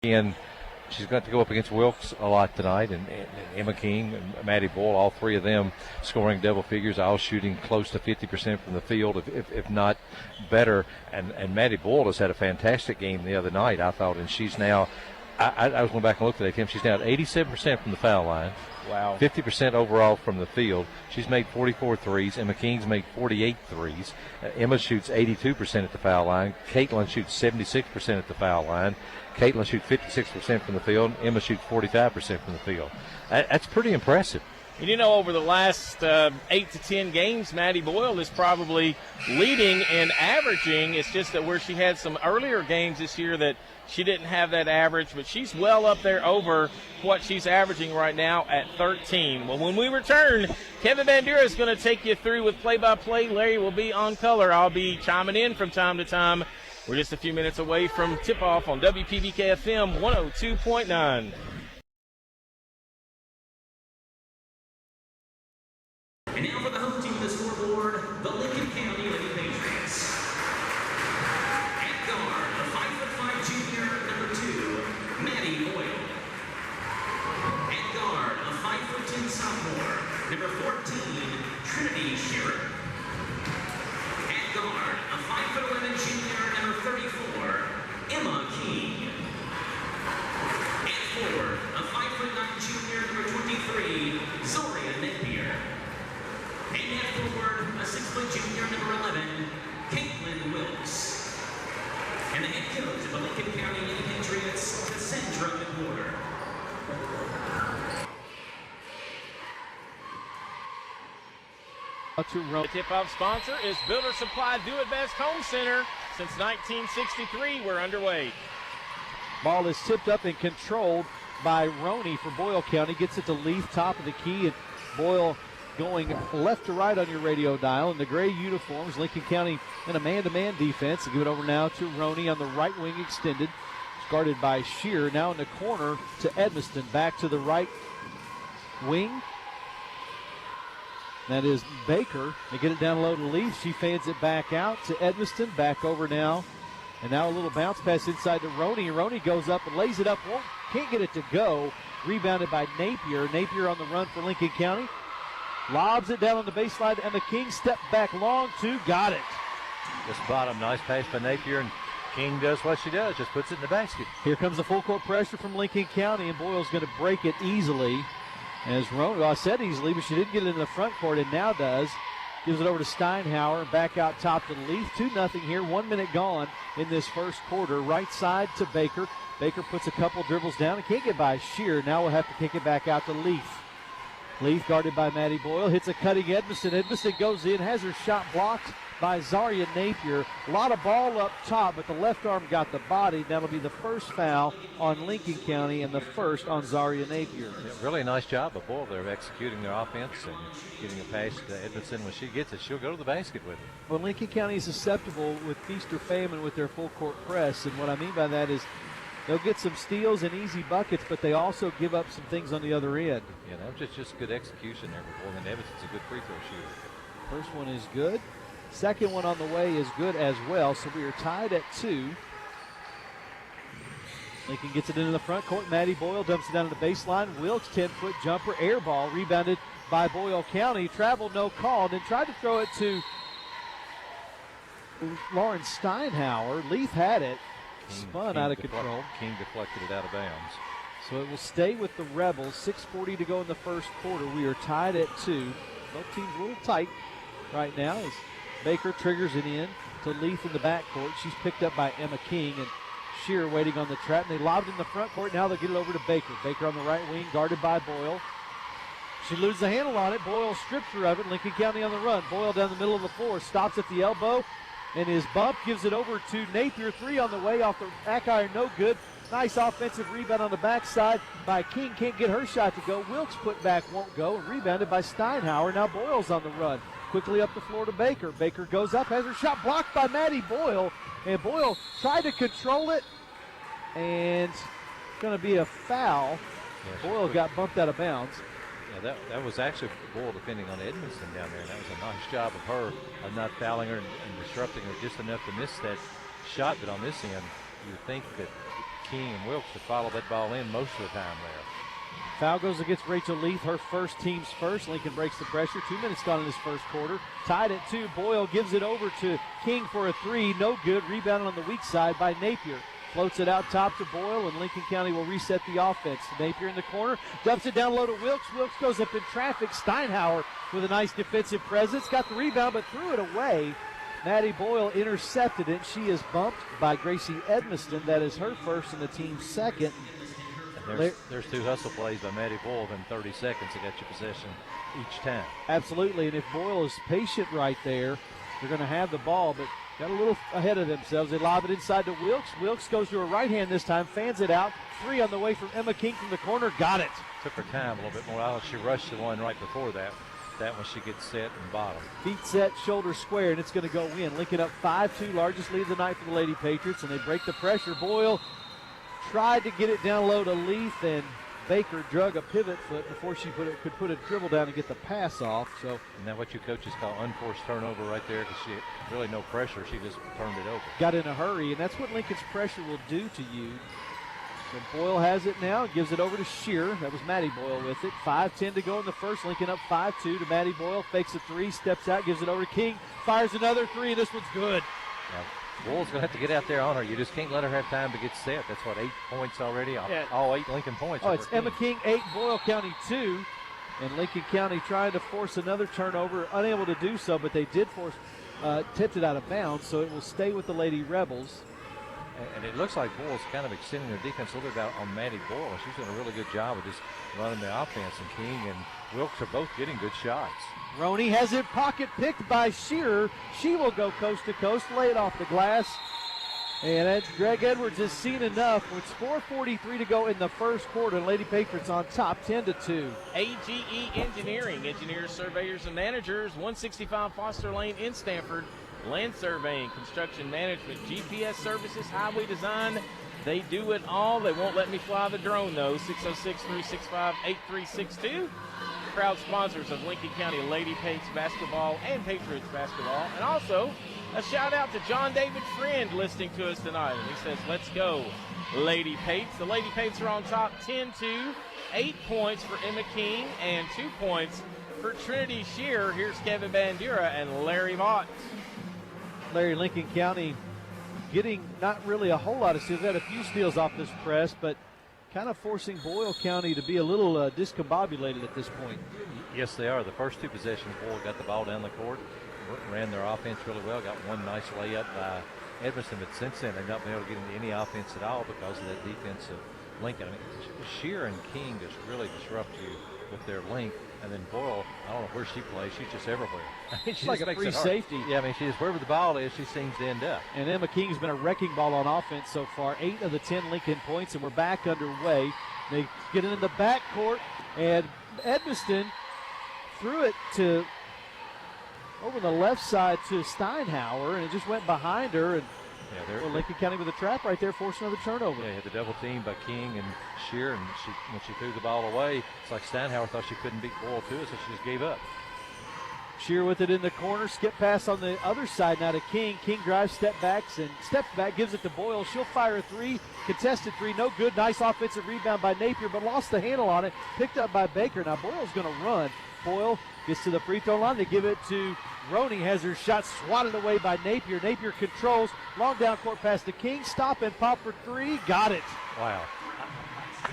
And she's got to go up against Wilkes a lot tonight, and Emma King and Maddie Boyle, all three of them scoring double figures, all shooting close to 50% from the field, if not better. And Maddie Boyle has had a fantastic game the other night, I thought, and she's now, I was going back and looked at it, she's now at 87% from the foul line. Wow. 50% overall from the field. She's made 44 threes. Emma King's made 48 threes. Emma shoots 82% at the foul line. Caitlin shoots 76% at the foul line. Caitlin shoots 56% from the field. Emma shoots 45% from the field. That's pretty impressive. And you know, over the last 8 to 10 games, Maddie Boyle is probably leading and averaging. It's just that where she had some earlier games this year that she didn't have that average, but she's well up there over what she's averaging right now at 13. Well, when we return, Kevin Bandura is going to take you through with play-by-play. Larry will be on color. I'll be chiming in from time to time. We're just a few minutes away from tip-off on WPBK-FM 102.9. And now for the home team of the scoreboard, the Lincoln County Lady Patriots. At guard, the 5'5" junior, number 2, Maddie Boyle. At guard, a 5'10" sophomore, number 14, Trinity Shearer. At guard, a 5'11" junior, number 34, Emma King. At forward, a 5'9" junior, number 23, Zoria Napier. And at forward, a 6' junior, number 11, Caitlin Wilkes. And the head coach of the Lincoln County Lady Patriots, Cassandra McWhorter. The tip-off sponsor is Builder Supply Do-It-Best Home Center. Since 1963, we're underway. Ball is tipped up and controlled by Roney for Boyle County. Gets it to Leaf, top of the key, and Boyle going left to right on your radio dial in the gray uniforms. Lincoln County in a man-to-man defense. They give it over now to Roney on the right wing extended. It's guarded by Shear. Now in the corner to Edmiston. Back to the right wing. That is Baker. They get it down low to Leaf. She fades it back out to Edmiston. Back over now. And now a little bounce pass inside to Roney. Roney goes up and lays it up. Can't get it to go. Rebounded by Napier. Napier on the run for Lincoln County. Lobs it down on the baseline to Emma King. Step back long two. Got it. This bottom, nice pass by Napier, and King does what she does, just puts it in the basket. Here comes the full court pressure from Lincoln County, and Boyle's going to break it easily. As Roney, I said easily, but she didn't get it in the front court, and now does. Gives it over to Steinhauer, back out top to Leaf. 2-0 here, 1 minute gone in this first quarter. Right side to Baker. Baker puts a couple dribbles down and can't get by Shear. Now we'll have to kick it back out to Leaf. Leaf guarded by Maddie Boyle, hits a cutting Edmiston. Edmiston goes in, has her shot blocked by Zaria Napier. A lot of ball up top, but the left arm got the body. That'll be the first foul on Lincoln County and the first on Zaria Napier. Yeah, really nice job of Boyle. They're executing their offense and getting a pass to Edmiston. When she gets it, she'll go to the basket with it. Well, Lincoln County is susceptible with feast or famine with their full court press, and what I mean by that is they'll get some steals and easy buckets, but they also give up some things on the other end. Yeah, that was just good execution there before. And then Edmiston's a good free throw shooter. First one is good. Second one on the way is good as well, so we are tied at 2. Lincoln gets it into the front court. Maddie Boyle dumps it down to the baseline. Wilkes, 10-foot jumper, air ball, rebounded by Boyle County. Travel, no call, and then tried to throw it to Lauren Steinhauer. Leaf had it. Spun out of control. King deflected it out of bounds. So it will stay with the Rebels. 6:40 to go in the first quarter. We are tied at 2. Both teams a little tight right now as Baker triggers it in to Leaf in the backcourt. She's picked up by Emma King, and Shear waiting on the trap. And they lobbed in the front court. Now they'll get it over to Baker. Baker on the right wing, guarded by Boyle. She loses the handle on it. Boyle strips her of it. Lincoln County on the run. Boyle down the middle of the floor. Stops at the elbow. And his bump gives it over to Napier. 3 on the way off the back iron, no good. Nice offensive rebound on the backside by King. Can't get her shot to go. Wilkes put back, won't go. And rebounded by Steinhauer. Now Boyle's on the run. Quickly up the floor to Baker. Baker goes up, has her shot blocked by Maddie Boyle. And Boyle tried to control it. And it's going to be a foul. Yes, Boyle got bumped out of bounds. Yeah, that was actually Boyle defending on Edmiston down there, and that was a nice job of her of not fouling her and disrupting her just enough to miss that shot. But on this end, you would think that King and Wilkes to follow that ball in most of the time there. Foul goes against Rachel Leith, her first, team's first. Lincoln breaks the pressure. 2 minutes gone in this first quarter. Tied at 2. Boyle gives it over to King for a three. No good. Rebounded on the weak side by Napier. Floats it out top to Boyle, and Lincoln County will reset the offense. Napier in the corner. Dumps it down low to Wilkes. Wilkes goes up in traffic. Steinhauer with a nice defensive presence. Got the rebound, but threw it away. Maddie Boyle intercepted it. She is bumped by Gracie Edmiston. That is her first and the team's second. There's 2 hustle plays by Maddie Boyle within 30 seconds to get your possession each time. Absolutely, and if Boyle is patient right there, they're going to have the ball, but got a little ahead of themselves. They lob it inside to Wilkes. Wilkes goes to her right hand this time, fans it out. 3 on the way from Emma King from the corner. Got it. Took her time a little bit more. She rushed the one right before that. That one she gets set and bottom. Feet set, shoulder square, and it's going to go in. Lincoln up 5-2, largest lead of the night for the Lady Patriots, and they break the pressure. Boyle tried to get it down low to Leith, and Baker drug a pivot foot before she could put a dribble down and get the pass off. So, and that what you coaches call unforced turnover right there, because she had really no pressure. She just turned it over. Got in a hurry, and that's what Lincoln's pressure will do to you. So Boyle has it now, gives it over to Shearer. That was Maddie Boyle with it. 5:10 to go in the first. Lincoln up 5-2 to Maddie Boyle. Fakes a three, steps out, gives it over to King. Fires another three, and this one's good. Now, Boyle's going to have to get out there on her. You just can't let her have time to get set. That's what, 8 points already? Yeah. All 8 Lincoln points. Oh, it's Emma King 8, Boyle County 2. And Lincoln County trying to force another turnover, unable to do so, but they did force, tipped it out of bounds, so it will stay with the Lady Rebels. And it looks like Boyle's kind of extending their defense a little bit out on Maddie Boyle. She's doing a really good job of just running the offense, and King and Wilkes are both getting good shots. Roney has it pocket picked by Shearer. She will go coast to coast, lay it off the glass. And Greg Edwards has seen enough. With 4:43 to go in the first quarter, Lady Patriots on top, 10-2. AGE Engineering, engineers, surveyors, and managers, 165 Foster Lane in Stanford. Land surveying, construction management, GPS services, highway design. They do it all. They won't let me fly the drone, though. 606-365-8362. Proud sponsors of Lincoln County Lady Patriots basketball and Patriots basketball. And also, a shout out to John David Friend listening to us tonight. And he says, let's go, Lady Patriots. The Lady Patriots are on top 10-2. 8 points for Emma King and 2 points for Trinity Shearer. Here's Kevin Bandura and Larry Mott. Larry, Lincoln County getting not really a whole lot of steals. They had a few steals off this press, but kind of forcing Boyle County to be a little discombobulated at this point. Yes, they are. The first 2 possessions, Boyle got the ball down the court, ran their offense really well, got one nice layup by Edmiston, but since then they've not been able to get into any offense at all because of that defense of Lincoln. I mean, Shearer and King just really disrupt you with their length. And then Boyle, I don't know where she plays. She's just everywhere. She's like a free safety. Yeah, I mean, she's wherever the ball is, she seems to end up. And Emma King's been a wrecking ball on offense so far. 8 of the 10 Lincoln points, and we're back underway. They get it in the backcourt, and Edmiston threw it to over the left side to Steinhauer, and it just went behind her. And Lincoln County with a trap right there, forced another turnover. Yeah, the double team by King and Shearer, and when she threw the ball away, it's like Steinhauer thought she couldn't beat Boyle to it, so she just gave up. Shearer with it in the corner, skip pass on the other side now to King. King drives, steps back, gives it to Boyle. She'll fire a three, contested three, no good. Nice offensive rebound by Napier, but lost the handle on it. Picked up by Baker. Now Boyle's going to run. Boyle gets to the free throw line. They give it to Roney, has her shot swatted away by Napier. Napier controls, long down court pass to King. Stop and pop for three. Got it. Wow.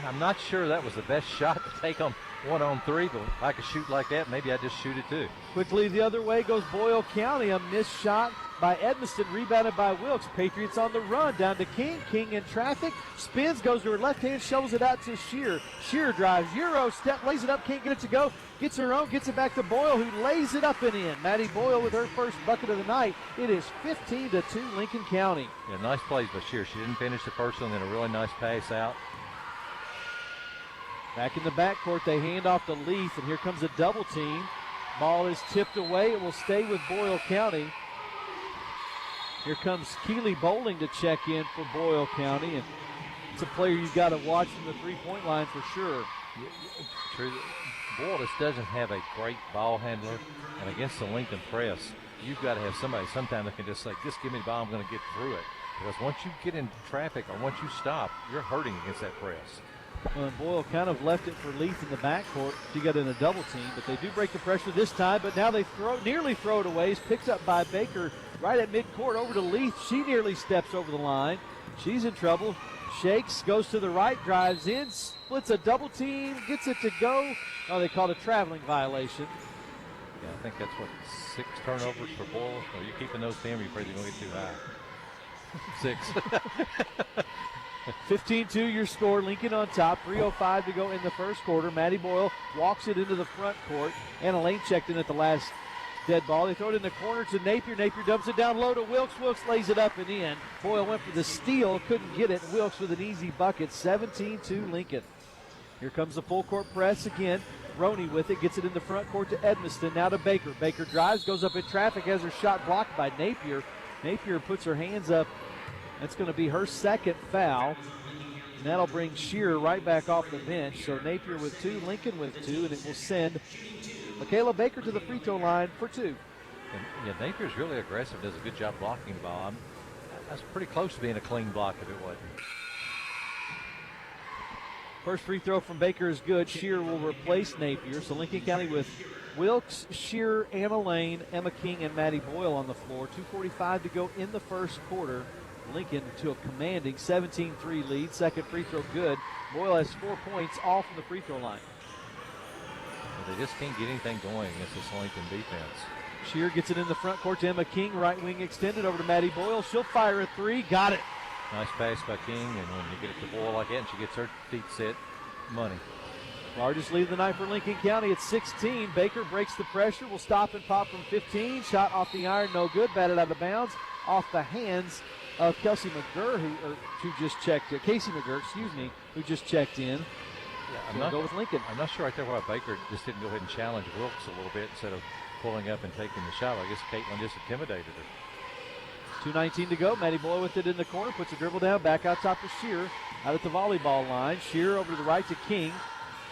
I'm not sure that was the best shot to take on 1-on-3, but if I could shoot like that, maybe I'd just shoot it too. Quickly the other way goes Boyle County. A missed shot by Edmiston, rebounded by Wilkes. Patriots on the run, down to King. King in traffic, spins, goes to her left hand, shovels it out to Shearer. Shearer drives, Euro step, lays it up, can't get it to go. Gets her own, gets it back to Boyle, who lays it up and in. Maddie Boyle with her first bucket of the night. It is 15-2 Lincoln County. Yeah, nice plays by Shearer. She didn't finish the first one, then a really nice pass out. Back in the backcourt, they hand off to Leith, and here comes a double team. Ball is tipped away. It will stay with Boyle County. Here comes Keely Bowling to check in for Boyle County, and it's a player you've got to watch from the three-point line for sure. True. Boyle just doesn't have a great ball handler, and against the Lincoln press, you've got to have somebody sometime that can just say, just give me the ball, I'm going to get through it. Because once you get into traffic or once you stop, you're hurting against that press. Well, Boyle kind of left it for Leith in the backcourt. She got in a double team, but they do break the pressure this time. But now they nearly throw it away. It's picked up by Baker right at midcourt over to Leith. She nearly steps over the line. She's in trouble. Shakes, goes to the right, drives in, splits a double team, gets it to go. Oh, they called a traveling violation. Yeah, I think that's what, 6 turnovers for Boyle. Are you keeping those 10 or are you afraid they're going to get too high? 6. 15-2 your score. Lincoln on top. 3:05 to go in the first quarter. Maddie Boyle walks it into the front court. Anna Lane checked in at the last dead ball. They throw it in the corner to Napier. Napier dumps it down low to Wilkes. Wilkes lays it up and in. Boyle went for the steal. Couldn't get it. Wilkes with an easy bucket. 17-2 Lincoln. Here comes the full court press again. Roney with it. Gets it in the front court to Edmiston. Now to Baker. Baker drives. Goes up in traffic. Has her shot blocked by Napier. Napier puts her hands up. That's going to be her second foul. And that'll bring Shearer right back off the bench. So Napier with 2, Lincoln with 2, and it will send Michaela Baker to the free throw line for 2. And, yeah, Napier's really aggressive, does a good job blocking the ball. That's pretty close to being a clean block if it wasn't. First free throw from Baker is good. Shearer will replace Napier. So Lincoln County with Wilkes, Shearer, Anna Lane, Emma King, and Maddie Boyle on the floor. 2:45 to go in the first quarter. Lincoln to a commanding 17-3 lead. Second free throw good. Boyle has 4 points all from the free throw line. Well, they just can't get anything going against this Lincoln defense. Shearer gets it in the front court to Emma King. Right wing extended over to Maddie Boyle. She'll fire a 3. Got it. Nice pass by King, and when you get it to Boyle like that and she gets her feet set, money. Largest lead of the night for Lincoln County at 16. Baker breaks the pressure. Will stop and pop from 15. Shot off the iron, no good. Batted out of bounds. Off the hands of Casey McGurr, who just checked in. Casey McGurr, who just checked in. Yeah, I'm not go with Lincoln. I'm not sure right there why Baker just didn't go ahead and challenge Wilkes a little bit instead of pulling up and taking the shot. I guess Caitlin just intimidated her. 2:19 to go. Maddie Boyle with it in the corner. Puts a dribble down. Back out top to Shearer. Out at the volleyball line. Shearer over to the right to King.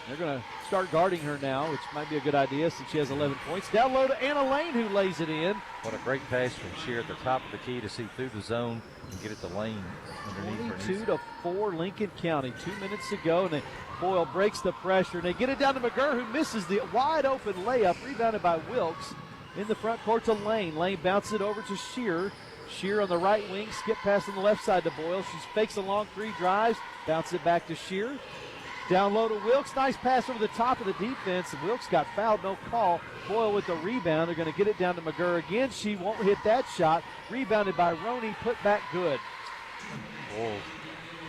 They're going to start guarding her now, which might be a good idea since she has 11 points. Down low to Anna Lane, who lays it in. What a great pass from Shearer at the top of the key to see through the zone and get it to Lane underneath. 22-4 Lincoln County. 2 minutes to go, and Boyle breaks the pressure. And they get it down to McGurr, who misses the wide open layup, rebounded by Wilkes. In the front court to Lane. Lane bounces it over to Shearer. Shearer on the right wing, skip pass on the left side to Boyle. She fakes a long 3, drives, bounces it back to Shearer. Down low to Wilkes. Nice pass over the top of the defense. Wilkes got fouled, no call. Boyle with the rebound. They're going to get it down to McGurr again. She won't hit that shot. Rebounded by Roney. Put back good.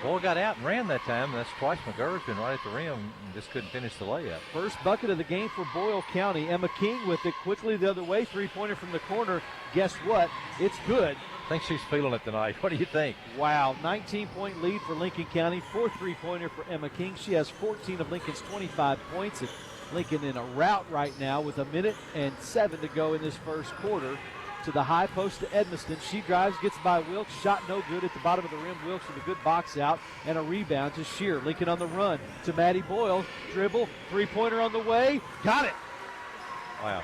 Boyle got out and ran that time. That's twice McGurr's been right at the rim and just couldn't finish the layup. First bucket of the game for Boyle County. Emma King with it quickly the other way. 3-pointer from the corner. Guess what? It's good. I think she's feeling it tonight. What do you think? Wow, 19-point lead for Lincoln County. 4 3-pointer for Emma King. She has 14 of Lincoln's 25 points. And Lincoln in a rout right now with 1:07 to go in this first quarter. To the high post to Edmiston. She drives, gets by Wilkes. Shot no good at the bottom of the rim. Wilkes with a good box out and a rebound to Shearer. Lincoln on the run to Maddie Boyle. Dribble, 3-pointer on the way. Got it. Wow.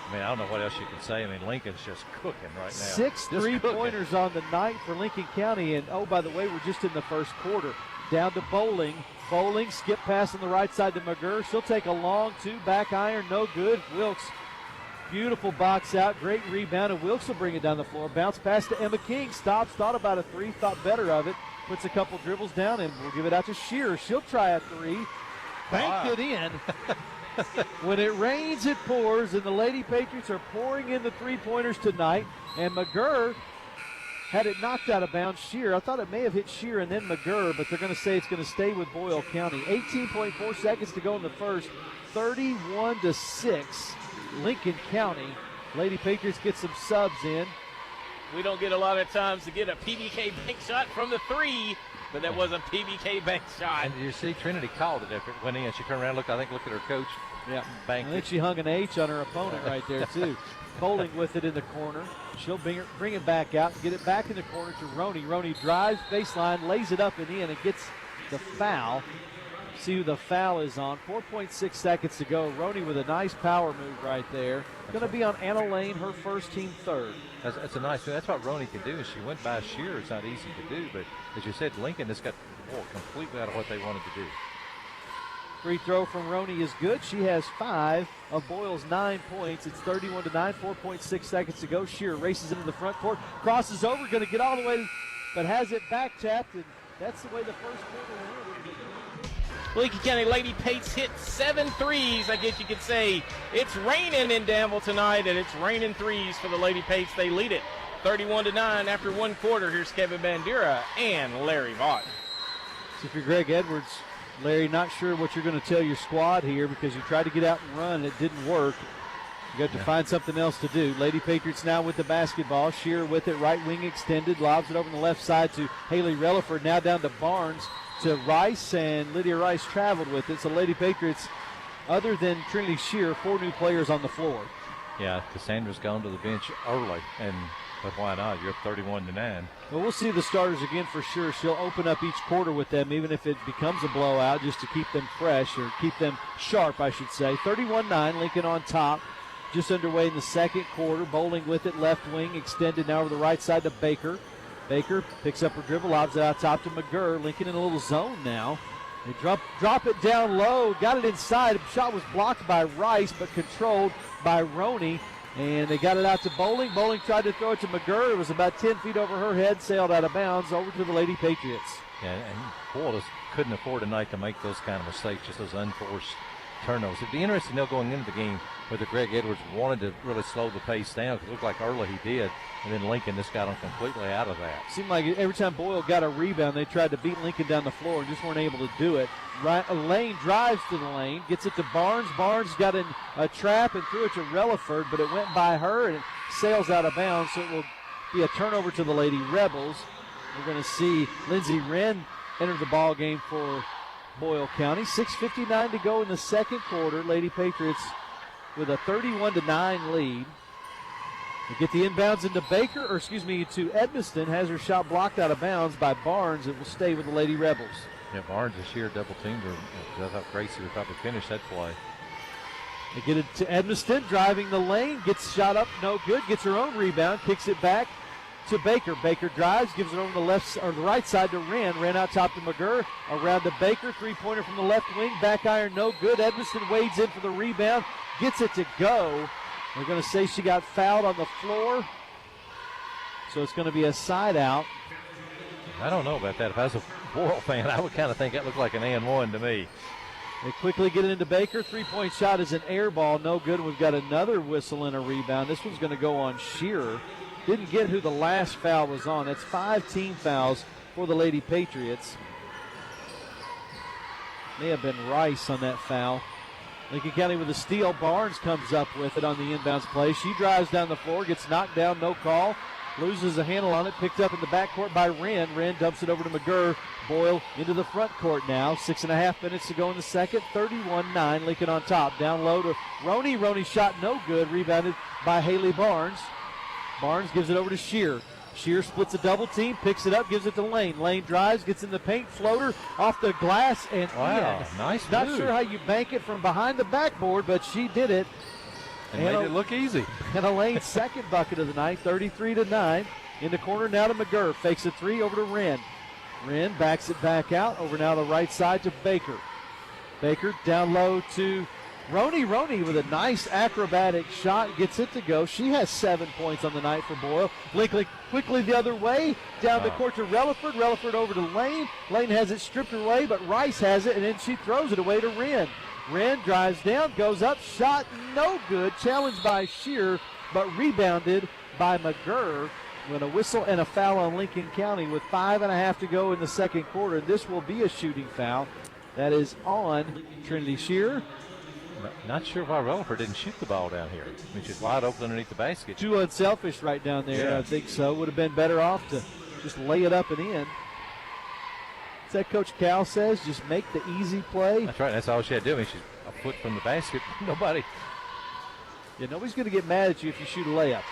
I mean, I don't know what else you can say. I mean, Lincoln's just cooking right now. 6 3-pointers on the night for Lincoln County. And, oh, by the way, we're just in the first quarter. Down to Bowling. Bowling, skip pass on the right side to McGurr. She'll take a long 2, back iron, no good. Wilkes, beautiful box out, great rebound, and Wilkes will bring it down the floor. Bounce pass to Emma King. Stops, thought about a 3, thought better of it. Puts a couple dribbles down, and we'll give it out to Shearer. She'll try a 3. Banked it in. When it rains, it pours, and the Lady Patriots are pouring in the 3-pointers tonight. And McGurr had it knocked out of bounds. Shearer, I thought it may have hit Shearer and then McGurr, but they're going to say it's going to stay with Boyle County. 18.4 seconds to go in the first. 31-6, Lincoln County. Lady Patriots get some subs in. We don't get a lot of times to get a PBK bank shot from the 3, but that was a PBK bank shot. And you see Trinity called it after it went in. She turned around, looked at her coach. Yeah, banked I think she hung an H on her opponent right there too. Bowling with it in the corner. She'll bring it back out and get it back in the corner to Roney. Roney drives baseline, lays it up and in, and gets the foul. See who the foul is on. 4.6 seconds to go. Roney with a nice power move right there. Going to be on Anna Lane, her first, team third. That's a nice thing. That's what Roney can do. And she went by sheer. It's not easy to do. But as you said, Lincoln just got the ball completely out of what they wanted to do. Free throw from Roney is good. She has 5 of Boyle's 9 points. It's 31-9, 4.6 seconds to go. Shearer races into the front court, crosses over, going to get all the way, but has it back tapped, and that's the way the first quarter went. Lincoln County Lady Pates hit 7 threes, I guess you could say. It's raining in Danville tonight, and it's raining threes for the Lady Pates. They lead it 31-9 after 1 quarter. Here's Kevin Bandera and Larry Vaught. So if you're Greg Edwards, Larry, not sure what you're going to tell your squad here because you tried to get out and run and it didn't work. You got to find something else to do. Lady Patriots now with the basketball. Shearer with it, right wing extended, lobs it over on the left side to Haley Relaford. Now down to Barnes, to Rice, and Lydia Rice traveled with it. So Lady Patriots, other than Trinity Shearer, 4 new players on the floor. Yeah, Cassandra's gone to the bench early, but why not? You're up 31-9. Well, we'll see the starters again for sure. She'll open up each quarter with them, even if it becomes a blowout, just to keep them fresh, or keep them sharp, I should say. 31-9, Lincoln on top. Just underway in the second quarter. Bowling with it, left wing, extended now over the right side to Baker. Baker picks up her dribble, lobs it out top to McGurr. Lincoln in a little zone now. They drop it down low, got it inside. The shot was blocked by Rice, but controlled by Roney. And they got it out to Bowling. Bowling tried to throw it to McGurr. It was about 10 feet over her head, sailed out of bounds over to the Lady Patriots. Yeah, and Boyle just couldn't afford tonight to make those kind of mistakes, just those unforced turnovers. It'd be interesting, though, going into the game, whether Greg Edwards wanted to really slow the pace down, because it looked like early he did, and then Lincoln just got him completely out of that. Seemed like every time Boyle got a rebound, they tried to beat Lincoln down the floor and just weren't able to do it. Lane drives to the lane, gets it to Barnes. Barnes got in a trap and threw it to Relaford, but it went by her and it sails out of bounds, so it will be a turnover to the Lady Rebels. We're going to see Lindsey Wren enter the ball game for Boyle County. 6:59 to go in the second quarter. Lady Patriots with a 31-9 lead. They get the inbounds into to Edmiston. Has her shot blocked out of bounds by Barnes. It will stay with the Lady Rebels. Yeah, Barnes is sheer double teamed her. I thought Gracie would probably finish that play. They get it to Edmiston, driving the lane, gets shot up, no good, gets her own rebound, kicks it back to Baker. Baker drives, gives it over the left or the right side to Wren. Wren out top to McGurr, around to Baker, 3-pointer from the left wing, back iron, no good. Edmiston wades in for the rebound, gets it to go. They're going to say she got fouled on the floor, so it's going to be a side out. I don't know about that. If I was a Boyle fan, I would kind of think that looked like an and-one to me. They quickly get it into Baker. 3-point shot is an air ball, no good. We've got another whistle and a rebound. This one's going to go on Shearer. Didn't get who the last foul was on. That's 5 team fouls for the Lady Patriots. May have been Rice on that foul. Lincoln County with a steal. Barnes comes up with it on the inbounds play. She drives down the floor, gets knocked down, no call. Loses a handle on it, picked up in the backcourt by Wren. Wren dumps it over to McGurr. Boyle into the front court now. 6.5 minutes to go in the second. 31-9, Lincoln on top. Down low to Roney. Roney shot no good. Rebounded by Haley Barnes. Barnes gives it over to Shearer. Shearer splits a double team, picks it up, gives it to Lane. Lane drives, gets in the paint, floater off the glass, and nice not move. sure how you bank it from behind the backboard, but she did it. And made it look easy. And Lane's second bucket of the night, 33-9. In the corner now to McGurr. Fakes a 3 over to Wren. Wren backs it back out. Over now the right side to Baker. Baker down low to Roney. Roney with a nice acrobatic shot. Gets it to go. She has 7 points on the night for Boyle. Lincoln quickly the other way. Down the court to Relaford. Relaford over to Lane. Lane has it stripped away, but Rice has it, and then she throws it away to Wren. Wren drives down, goes up, shot no good. Challenged by Shearer, but rebounded by McGurr. With a whistle and a foul on Lincoln County with 5.5 to go in the second quarter. This will be a shooting foul. That is on Trinity Shearer. Not sure why Relaford didn't shoot the ball down here. I mean, she's wide open underneath the basket. Too unselfish right down there, Yeah. I think so. Would have been better off to just lay it up and in. As that Coach Cal says, just make the easy play. That's right. That's all she had to do. I mean, she's a foot from the basket. Nobody's Nobody's going to get mad at you if you shoot a layup.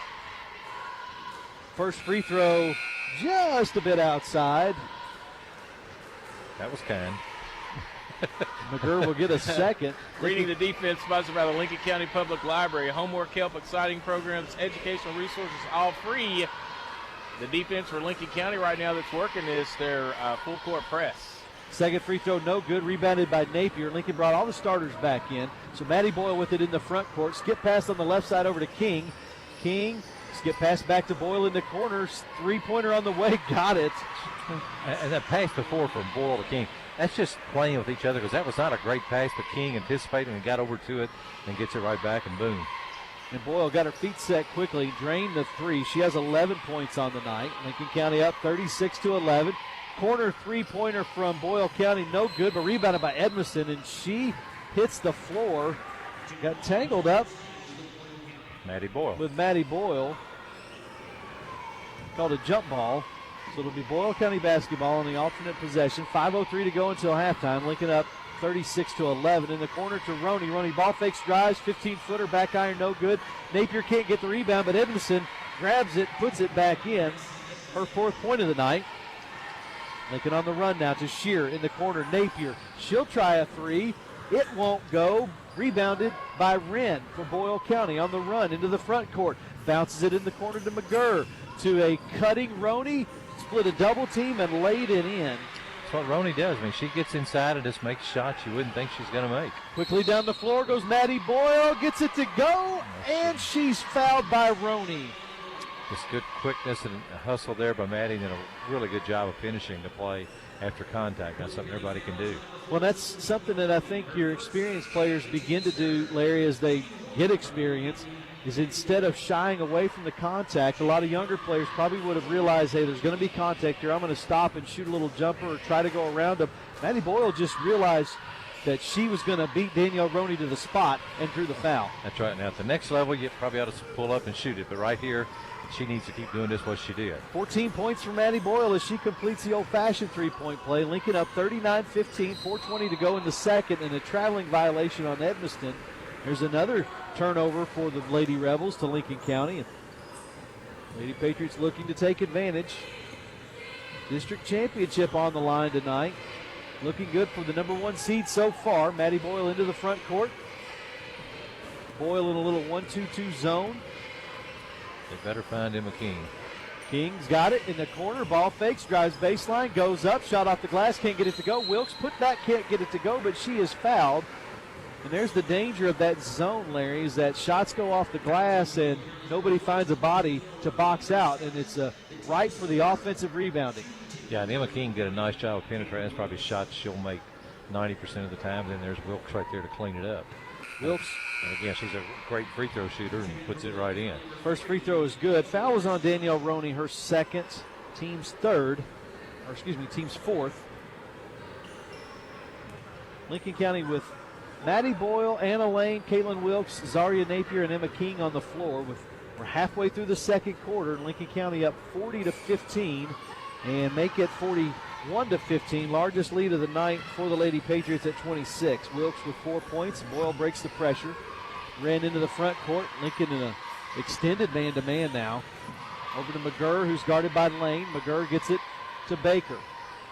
First free throw just a bit outside. That was kind. McGurr will get a second. Reading the defense sponsored by the Lincoln County Public Library. Homework help, exciting programs, educational resources, all free. The defense for Lincoln County right now that's working is their full court press. Second free throw, no good. Rebounded by Napier. Lincoln brought all the starters back in. So Maddie Boyle with it in the front court. Skip pass on the left side over to King. King, skip pass back to Boyle in the corner. Three-pointer on the way. Got it. And that pass before from Boyle to King, that's just playing with each other because that was not a great pass, but King anticipated and got over to it and gets it right back, and boom. And Boyle got her feet set quickly, drained the three. She has 11 points on the night. Lincoln County up 36-11. Corner three-pointer from Boyle County, no good, but rebounded by Edmiston, and she hits the floor. Got tangled up Maddie Boyle. with Maddie Boyle. Called a jump ball. So it'll be Boyle County basketball on the alternate possession. 5:03 to go until halftime. Lincoln up 36-11. In the corner to Roney. Roney ball fakes, drives, 15-footer, back iron, no good. Napier can't get the rebound, but Edmiston grabs it, puts it back in. Her fourth point of the night. Lincoln on the run now to Shear in the corner. Napier, she'll try a three. It won't go. Rebounded by Wren for Boyle County on the run into the front court. Bounces it in the corner to McGurr. To a cutting Roney. Split a double team and laid it in. That's what Roney does. I mean, she gets inside and just makes shots you wouldn't think she's going to make. Quickly down the floor goes Maddie Boyle. Gets it to go. And she's fouled by Roney. Just good quickness and a hustle there by Maddie, and a really good job of finishing the play after contact. That's something everybody can do. Well, that's something that I think your experienced players begin to do, Larry, as they get experience, is instead of shying away from the contact, a lot of younger players probably would have realized, hey, there's going to be contact here. I'm going to stop and shoot a little jumper or try to go around them. Maddie Boyle just realized that she was going to beat Danielle Roney to the spot and drew the foul. That's right. Now, at the next level, you probably ought to pull up and shoot it. But right here, she needs to keep doing this what she did. 14 points for Maddie Boyle as she completes the old-fashioned three-point play. Lincoln up 39-15, 4:20 to go in the second, and a traveling violation on Edmiston. There's another turnover for the Lady Rebels to Lincoln County. And Lady Patriots looking to take advantage. District championship on the line tonight. Looking good for the number one seed so far. Maddie Boyle into the front court. Boyle in a little 1-2-2 zone. They better find Emma King. King's got it in the corner. Ball fakes, drives baseline, goes up, shot off the glass, can't get it to go. Wilkes put back, can't get it to go, but she is fouled. And there's the danger of that zone, Larry, is that shots go off the glass and nobody finds a body to box out, and it's right for the offensive rebounding. Yeah, and Emma King did a nice job of penetrating. That's probably shots she'll make 90% of the time. And then there's Wilkes right there to clean it up. Wilkes. And again, she's a great free throw shooter and puts it right in. First free throw is good. Foul was on Danielle Roney, her second, team's fourth. Lincoln County with Maddie Boyle, Anna Lane, Caitlin Wilkes, Zaria Napier, and Emma King on the floor. We're halfway through the second quarter. Lincoln County up 40-15 and make it 41-15. Largest lead of the night for the Lady Patriots at 26. Wilkes with 4 points. Boyle breaks the pressure. Ran into the front court. Lincoln in an extended man-to-man now. Over to McGurr, who's guarded by Lane. McGurr gets it to Baker.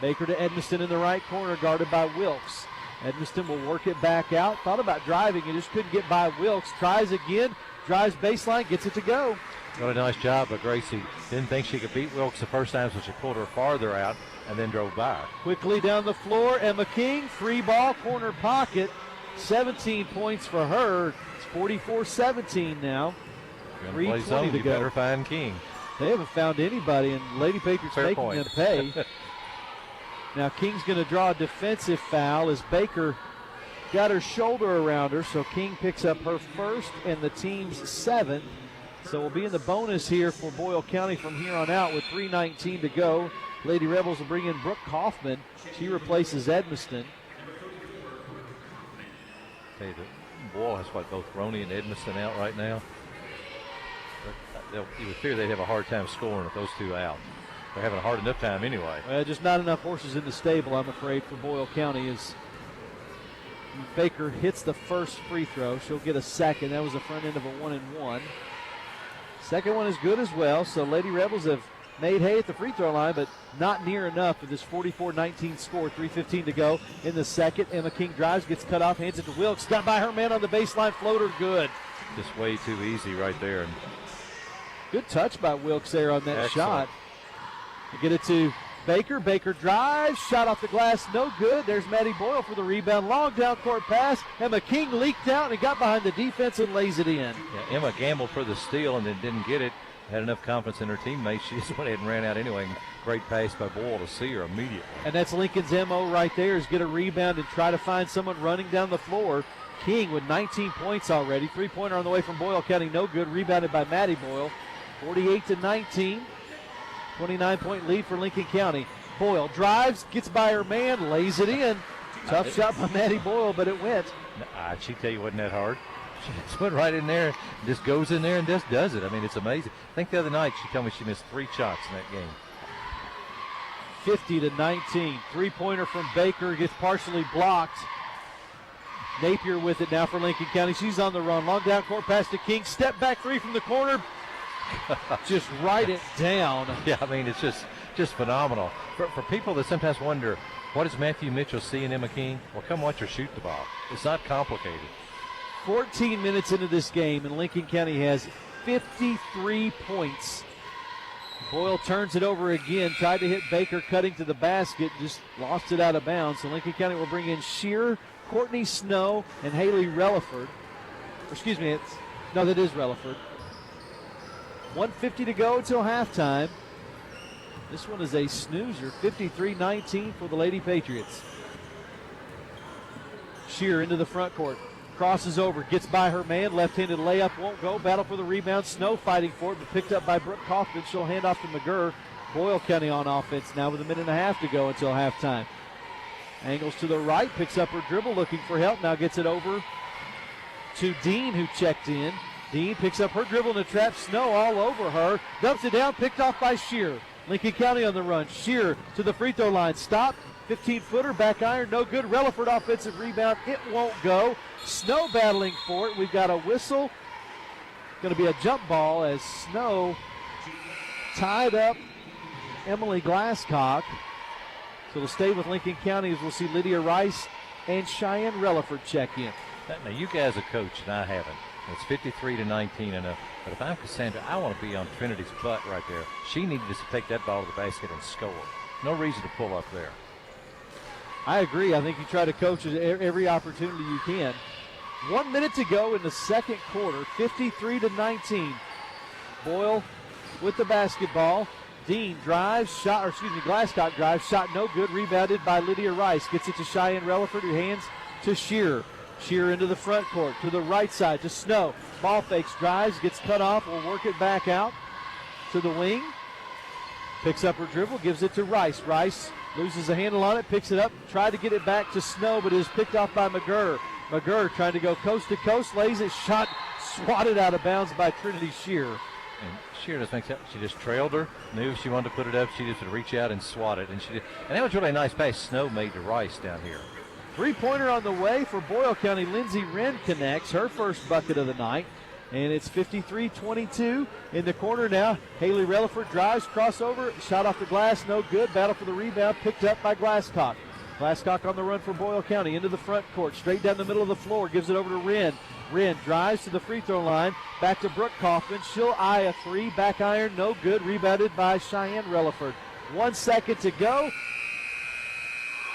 Baker to Edmiston in the right corner, guarded by Wilkes. Edmiston will work it back out. Thought about driving, and just couldn't get by Wilkes. Tries again, drives baseline, gets it to go. Got a nice job, but Gracie didn't think she could beat Wilkes the first time, so she pulled her farther out and then drove by. Quickly down the floor, Emma King, free ball, corner pocket. 17 points for her. It's 44-17 now. 3:20 to You go. better find King. They haven't found anybody, and Lady Patriots Fair making point. them pay. Now King's going to draw a defensive foul as Baker got her shoulder around her, so King picks up her first and the team's seventh. So we'll be in the bonus here for Boyle County from here on out with 3:19 to go. Lady Rebels will bring in Brooke Kaufman. She replaces Edmiston. Hey, the Boyle has both Roney and Edmiston out right now. You would fear they'd have a hard time scoring with those two out. They're having a hard enough time anyway. Just not enough horses in the stable, I'm afraid, for Boyle County. As Baker hits the first free throw, she'll get a second. That was the front end of a 1-and-1. Second one is good as well, so Lady Rebels have made hay at the free throw line, but not near enough for this 44-19 score. 3:15 to go in the second. Emma King drives, gets cut off, hands it to Wilkes. Got by her man on the baseline, floater, good. Just way too easy right there. And good touch by Wilkes there on that excellent shot. To get it to Baker. Baker drives, shot off the glass, no good. There's Maddie Boyle for the rebound. Long down court pass. Emma King leaked out and got behind the defense and lays it in. Yeah, Emma gambled for the steal and then didn't get it. Had enough confidence in her teammates. She just went ahead and ran out anyway. Great pass by Boyle to see her immediately. And that's Lincoln's MO right there, is get a rebound and try to find someone running down the floor. King with 19 points already. Three-pointer on the way from Boyle County, no good. Rebounded by Maddie Boyle. 48-19. 29-point lead for Lincoln County. Boyle drives, gets by her man, lays it in. Tough shot by Maddie Boyle, but it went. She tell you it wasn't that hard. She just went right in there, just goes in there and just does it. I mean, it's amazing. I think the other night she told me she missed 3 shots in that game. 50-19. Three-pointer from Baker gets partially blocked. Napier with it now for Lincoln County. She's on the run. Long down court pass to King. Step back three from the corner. Just write it down. Yeah, I mean, it's just phenomenal. For people that sometimes wonder, what does Matthew Mitchell see in Emma King? Well, come watch her shoot the ball. It's not complicated. 14 minutes into this game, and Lincoln County has 53 points. Boyle turns it over again, tried to hit Baker, cutting to the basket, just lost it out of bounds. So Lincoln County will bring in Shearer, Courtney Snow, and Haley Relaford. Excuse me, that is Relaford. 1:50 to go until halftime. This one is a snoozer, 53-19 for the Lady Patriots. Shearer into the front court. Crosses over, gets by her man, left-handed layup, won't go. Battle for the rebound, Snow fighting for it, but picked up by Brooke Kaufman. She'll hand off to McGurr. Boyle County on offense now with a minute and a half to go until halftime. Angles to the right, picks up her dribble, looking for help. Now gets it over to Dean, who checked in. Dean picks up her dribble and traps Snow all over her. Dumps it down, picked off by Shearer. Lincoln County on the run. Shearer to the free throw line. Stop. 15-footer, back iron, no good. Relaford offensive rebound. It won't go. Snow battling for it. We've got a whistle. Going to be a jump ball as Snow tied up Emily Glasscock. So it'll stay with Lincoln County as we'll see Lydia Rice and Cheyenne Relaford check in. Now, you guys are coach, and I haven't. It's 53-19 enough. But if I'm Cassandra, I want to be on Trinity's butt right there. She needed to take that ball to the basket and score. No reason to pull up there. I agree. I think you try to coach every opportunity you can. 1 minute to go in the second quarter, 53-19. Boyle with the basketball. Dean drives, Glasscock drives, shot no good, rebounded by Lydia Rice. Gets it to Cheyenne Relaford, who hands to Shearer. Shearer into the front court, to the right side, to Snow. Ball fakes, drives, gets cut off, will work it back out to the wing. Picks up her dribble, gives it to Rice. Rice loses a handle on it, picks it up, tried to get it back to Snow, but is picked off by McGurr. McGurr trying to go coast to coast, lays it, shot, swatted out of bounds by Trinity Shearer. And Shearer just makes it. She just trailed her, knew if she wanted to put it up, she just would reach out and swat it. And she did. And that was really a nice pass Snow made to Rice down here. Three-pointer on the way for Boyle County. Lindsey Wren connects her first bucket of the night. And it's 53-22 in the corner now. Haley Relaford drives, crossover, shot off the glass, no good. Battle for the rebound, picked up by Glasscock. Glasscock on the run for Boyle County, into the front court, straight down the middle of the floor, gives it over to Wren. Wren drives to the free throw line, back to Brooke Kaufman. She'll eye a three, back iron, no good. Rebounded by Cheyenne Relaford. 1 second to go.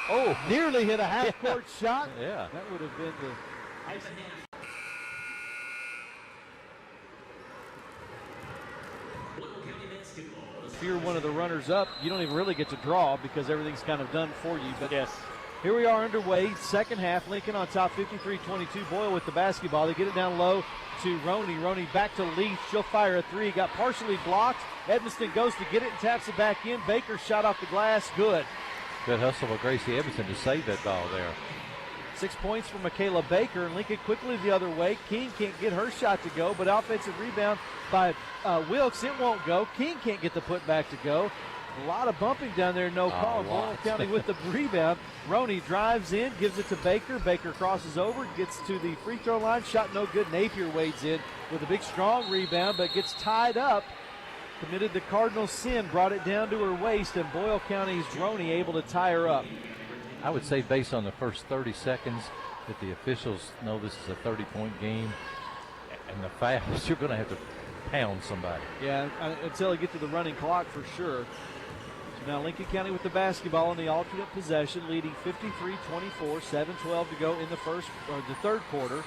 Oh, nearly hit a half-court shot. Yeah. That would have been the icing. If you're one of the runners up, you don't even really get to draw because everything's kind of done for you. But yes, here we are underway. Second half, Lincoln on top 53-22. Boyle with the basketball. They get it down low to Roney. Roney back to Leaf. She'll fire a three. Got partially blocked. Edmiston goes to get it and taps it back in. Baker shot off the glass. Good. Good hustle by Gracie Edmiston to save that ball there. 6 points for Michaela Baker, and Lincoln quickly the other way. King can't get her shot to go, but offensive rebound by Wilkes. It won't go. King can't get the putback to go. A lot of bumping down there, no call. Boyle County with the rebound. Roney drives in, gives it to Baker. Baker crosses over, gets to the free throw line. Shot no good. Napier wades in with a big, strong rebound, but gets tied up committed the cardinal sin, brought it down to her waist, and Boyle County's Roney able to tie her up. I would say based on the first 30 seconds that the officials know this is a 30-point game, and the fouls, you're going to have to pound somebody. Yeah, until they get to the running clock for sure. So now Lincoln County with the basketball in the alternate possession, leading 53-24, 7:12 to go in the third quarter.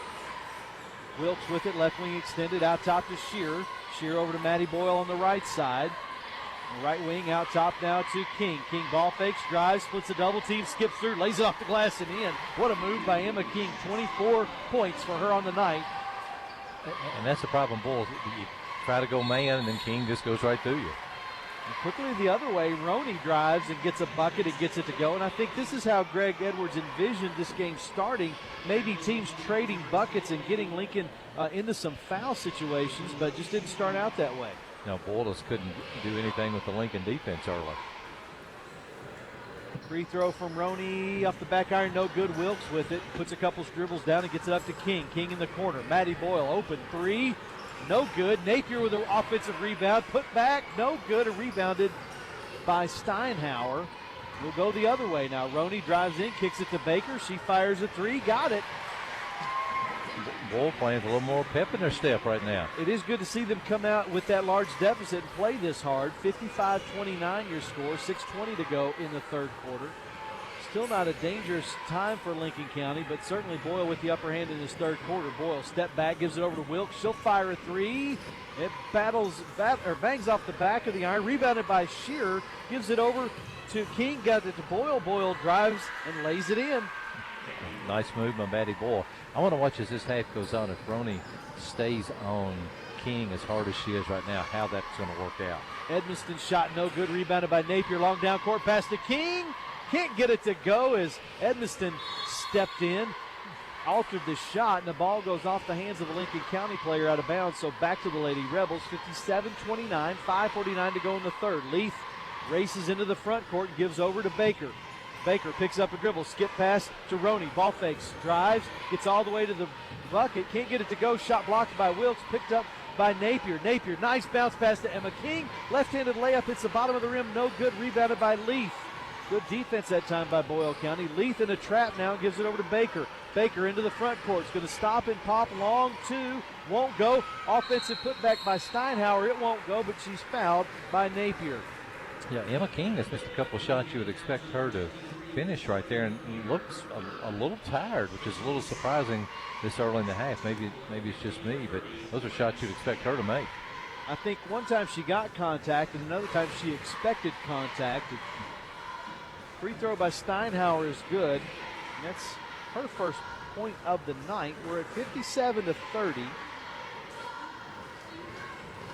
Wilkes with it, left wing extended, out top to Shearer. Shearer over to Maddie Boyle on the right side. Right wing out top now to King. King ball fakes, drives, splits a double team, skips through, lays it off the glass and in. What a move by Emma King. 24 points for her on the night. And that's the problem, Bulls. You try to go man, and then King just goes right through you. And quickly the other way, Roney drives and gets a bucket and gets it to go. And I think this is how Greg Edwards envisioned this game starting. Maybe teams trading buckets and getting Lincoln into some foul situations, but just didn't start out that way. No, Boyles couldn't do anything with the Lincoln defense early. Free throw from Roney off the back iron, no good. Wilkes with it, puts a couple dribbles down and gets it up to King. King in the corner. Maddie Boyle open three, no good. Napier with an offensive rebound, put back, no good. Rebounded by Steinhauer. We'll go the other way now. Roney drives in, kicks it to Baker. She fires a three, got it. Bull playing with a little more pep in their step right now. It is good to see them come out with that large deficit and play this hard. 55-29 your score, 6:20 to go in the third quarter. Still not a dangerous time for Lincoln County, but certainly Boyle with the upper hand in this third quarter. Boyle step back, gives it over to Wilkes. She'll fire a three. It bangs off the back of the iron, rebounded by Shearer, gives it over to King, got it to Boyle. Boyle drives and lays it in. Nice move by Maddie Boyle. I want to watch as this half goes on. If Roney stays on King as hard as she is right now, how that's going to work out. Edmiston's shot no good, rebounded by Napier. Long down court pass to King. Can't get it to go as Edmiston stepped in, altered the shot, and the ball goes off the hands of a Lincoln County player out of bounds. So back to the Lady Rebels, 57-29, 5:49 to go in the third. Leaf races into the front court and gives over to Baker. Baker picks up a dribble, skip pass to Roney. Ball fakes, drives, gets all the way to the bucket. Can't get it to go. Shot blocked by Wilkes, picked up by Napier. Napier, nice bounce pass to Emma King. Left-handed layup hits the bottom of the rim. No good. Rebounded by Leaf. Good defense that time by Boyle County. Leaf in a trap now, gives it over to Baker. Baker into the front court. It's going to stop and pop. Long two. Won't go. Offensive putback by Steinhauer. It won't go, but she's fouled by Napier. Yeah, Emma King has missed a couple of shots you would expect her to finish right there, and looks a little tired, which is a little surprising this early in the half. Maybe it's just me, but those are shots you'd expect her to make. I think one time she got contact and another time she expected contact. Free throw by Steinhauer is good. And that's her first point of the night. We're at 57-30.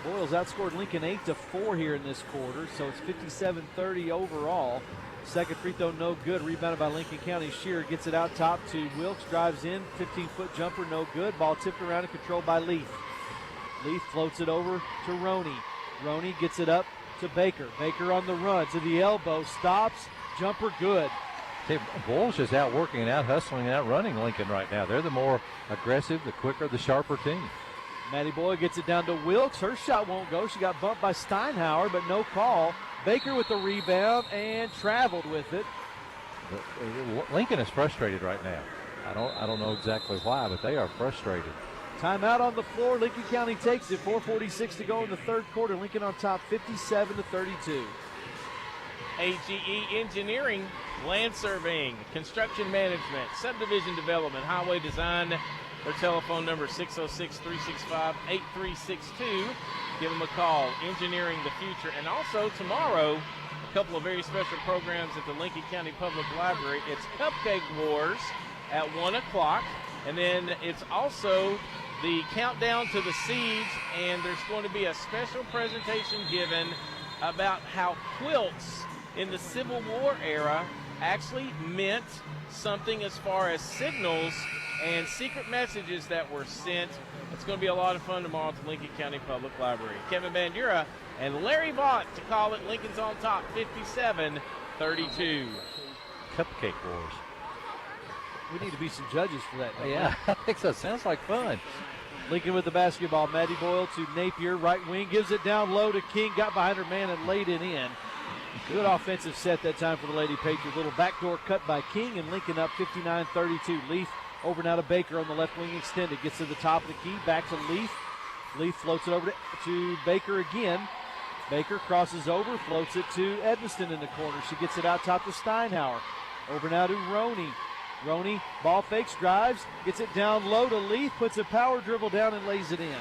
Boyles outscored Lincoln 8-4 here in this quarter, so it's 57-30 overall. Second free throw no good, rebounded by Lincoln County. Shearer gets it out top to Wilkes, drives in, 15-foot jumper, no good. Ball tipped around and controlled by Leaf. Leaf floats it over to Roney. Roney gets it up to Baker. Baker on the run to the elbow, stops, jumper good. Bulls just out working and out hustling and out running Lincoln right now. They're the more aggressive, the quicker, the sharper team. Maddie Boyle gets it down to Wilkes. Her shot won't go. She got bumped by Steinhauer, but no call. Baker with the rebound and traveled with it. Lincoln is frustrated right now. I don't know exactly why, but they are frustrated. Timeout on the floor. Lincoln County takes it. 4:46 to go in the third quarter. Lincoln on top, 57-32. AGE Engineering, land surveying, construction management, subdivision development, highway design. Their telephone number is 606-365-8362. Give them a call. Engineering the future. And also tomorrow, a couple of very special programs at the Lincoln County Public Library. It's Cupcake Wars at 1 o'clock. And then it's also the countdown to the siege. And there's going to be a special presentation given about how quilts in the Civil War era actually meant something as far as signals and secret messages that were sent. It's going to be a lot of fun tomorrow at the Lincoln County Public Library. Kevin Bandura and Larry Vaught to call it. Lincoln's on top, 57-32. Cupcake Wars. We need to be some judges for that. Yeah, I think so. Sounds like fun. Lincoln with the basketball. Maddie Boyle to Napier, right wing, gives it down low to King, got behind her man and laid it in. Good offensive set that time for the Lady Patriots. Little backdoor cut by King, and Lincoln up 59-32. Leaf over now to Baker on the left wing extended. Gets to the top of the key, back to Leaf. Leaf floats it over to Baker again. Baker crosses over, floats it to Edmiston in the corner. She gets it out top to Steinhauer. Over now to Roney. Roney, ball fakes, drives, gets it down low to Leaf, puts a power dribble down and lays it in.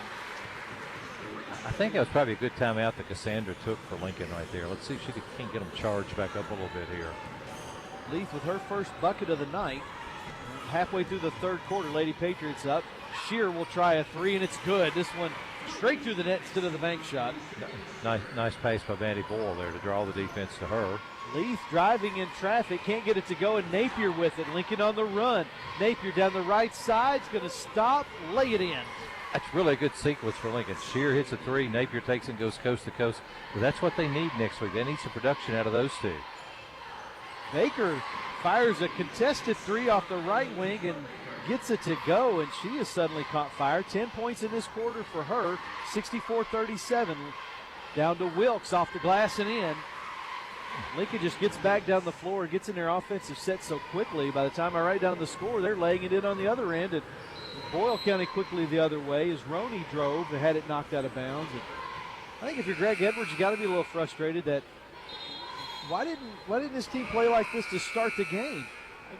I think that was probably a good timeout that Cassandra took for Lincoln right there. Let's see if she can get them charged back up a little bit here. Leaf with her first bucket of the night. Halfway through the third quarter, Lady Patriots up. Shear will try a three, and it's good. This one straight through the net instead of the bank shot. Nice pace by Maddie Boyle there to draw the defense to her. Leaf driving in traffic, can't get it to go, and Napier with it. Lincoln on the run. Napier down the right side, is going to stop, lay it in. That's really a good sequence for Lincoln. Shear hits a three, Napier takes it and goes coast to coast. But that's what they need next week. They need some production out of those two. Baker fires a contested three off the right wing and gets it to go, and she has suddenly caught fire. 10 points in this quarter for her, 64-37. Down to Wilkes off the glass and in. Lincoln just gets back down the floor and gets in their offensive set so quickly. By the time I write down the score, they're laying it in on the other end. And Boyle County quickly the other way as Roney drove and had it knocked out of bounds. And I think if you're Greg Edwards, you got to be a little frustrated that why didn't this team play like this to start the game?